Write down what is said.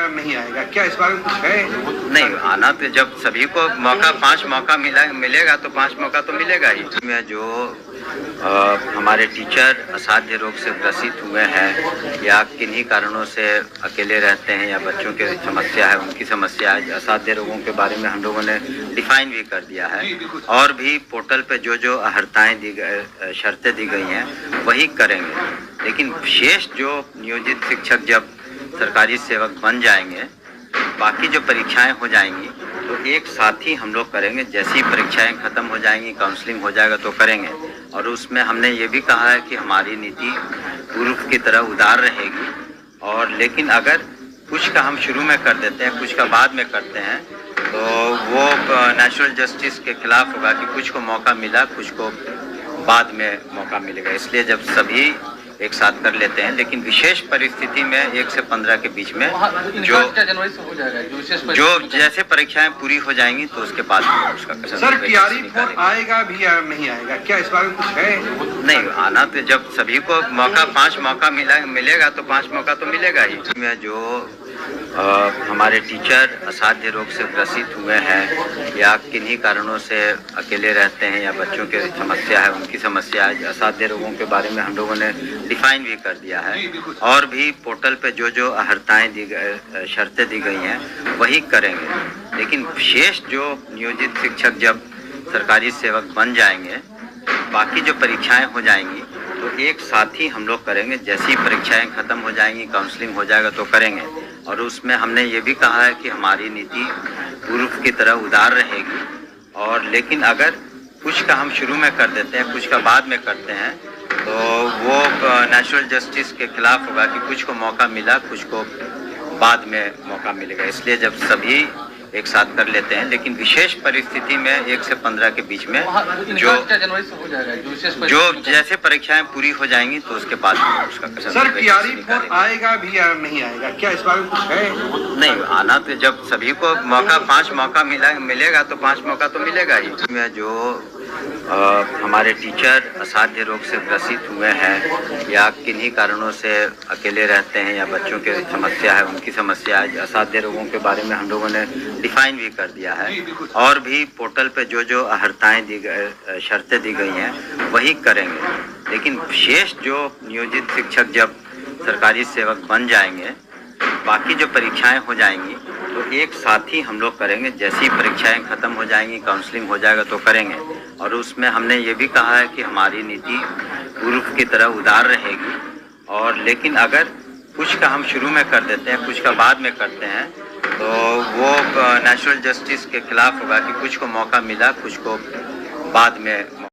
नहीं आएगा, क्या इस बारे में कुछ है? नहीं, आना तो जब सभी को मौका 5 मौका मिलेगा तो 5 मौका तो मिलेगा ही। में जो हमारे टीचर असाध्य रोग से ग्रसित हुए हैं या किन्हीं कारणों से अकेले रहते हैं या बच्चों की समस्या है, उनकी समस्या है, असाध्य रोगों के बारे में हम लोगों ने डिफाइन भी कर दिया है और भी पोर्टल पे जो अहर्ताएँ दी गई, शर्तें दी गई हैं वही करेंगे। लेकिन विशेष जो नियोजित शिक्षक जब सरकारी सेवक बन जाएंगे, बाकी जो परीक्षाएं हो जाएंगी तो एक साथ ही हम लोग करेंगे। जैसी परीक्षाएं खत्म हो जाएंगी, काउंसलिंग हो जाएगा तो करेंगे। और उसमें हमने ये भी कहा है कि हमारी नीति पूर्व की तरह उदार रहेगी। और लेकिन अगर कुछ का हम शुरू में कर देते हैं, कुछ का बाद में करते हैं, तो वो नेचुरल जस्टिस के खिलाफ होगा कि कुछ को मौका मिला, कुछ को बाद में मौका मिलेगा। इसलिए जब सभी एक साथ कर लेते हैं, लेकिन विशेष परिस्थिति में 1 से 15 के बीच में जनवरी से हो जाएगा जो जैसे परीक्षाएं पूरी हो जाएंगी तो उसके बाद उसका सर टीआरई 4 आएगा भी या नहीं आएगा, क्या इस बारे में कुछ है? नहीं, आना तो जब सभी को मौका 5 मौका मिलेगा तो 5 मौका तो मिलेगा ही। में जो हमारे टीचर असाध्य रोग से ग्रसित हुए हैं या किन्हीं कारणों से अकेले रहते हैं या बच्चों की समस्या है, उनकी समस्या है, असाध्य रोगों के बारे में हम लोगों ने डिफाइन भी कर दिया है और भी पोर्टल पे जो अहर्ताएँ दी गई, शर्तें दी गई हैं वही करेंगे। लेकिन विशेष जो नियोजित शिक्षक जब सरकारी सेवक बन जाएंगे, बाकी जो परीक्षाएं हो जाएंगी तो एक साथ ही हम लोग करेंगे। जैसी परीक्षाएं खत्म हो जाएंगी, काउंसलिंग हो जाएगा तो करेंगे। और उसमें हमने ये भी कहा है कि हमारी नीति पूर्व की तरह उदार रहेगी। और लेकिन अगर कुछ का हम शुरू में कर देते हैं, कुछ का बाद में करते हैं, तो वो नेचुरल जस्टिस के खिलाफ होगा कि कुछ को मौका मिला, कुछ को बाद में मौका मिलेगा। इसलिए जब सभी एक साथ कर लेते हैं, लेकिन विशेष परिस्थिति में 1 से 15 के बीच में जनवरी से हो जाएगा जो जैसे परीक्षाएं पूरी हो जाएंगी तो उसके बाद उसका सर टीआरई 4 आएगा भी या नहीं आएगा, क्या इस बारे में कुछ है? नहीं, आना तो जब सभी को मौका 5 मौका मिलेगा तो 5 मौका तो मिलेगा ही। में जो हमारे टीचर असाध्य रोग से ग्रसित हुए हैं या किन्हीं कारणों से अकेले रहते हैं या बच्चों की समस्या है, उनकी समस्या है, असाध्य रोगों के बारे में हम लोगों ने डिफाइन भी कर दिया है और भी पोर्टल पे जो अहर्ताएँ दी गई, शर्तें दी गई हैं वही करेंगे। लेकिन विशेष जो नियोजित शिक्षक जब सरकारी सेवक बन जाएंगे, बाकी जो परीक्षाएं हो जाएंगी तो एक साथ ही हम लोग करेंगे। जैसी परीक्षाएं खत्म हो जाएंगी, काउंसलिंग हो जाएगा तो करेंगे। और उसमें हमने ये भी कहा है कि हमारी नीति पूर्व की तरह उदार रहेगी। और लेकिन अगर कुछ का हम शुरू में कर देते हैं, कुछ का बाद में करते हैं, तो वो नेचुरल जस्टिस के खिलाफ होगा कि कुछ को मौका मिला, कुछ को बाद में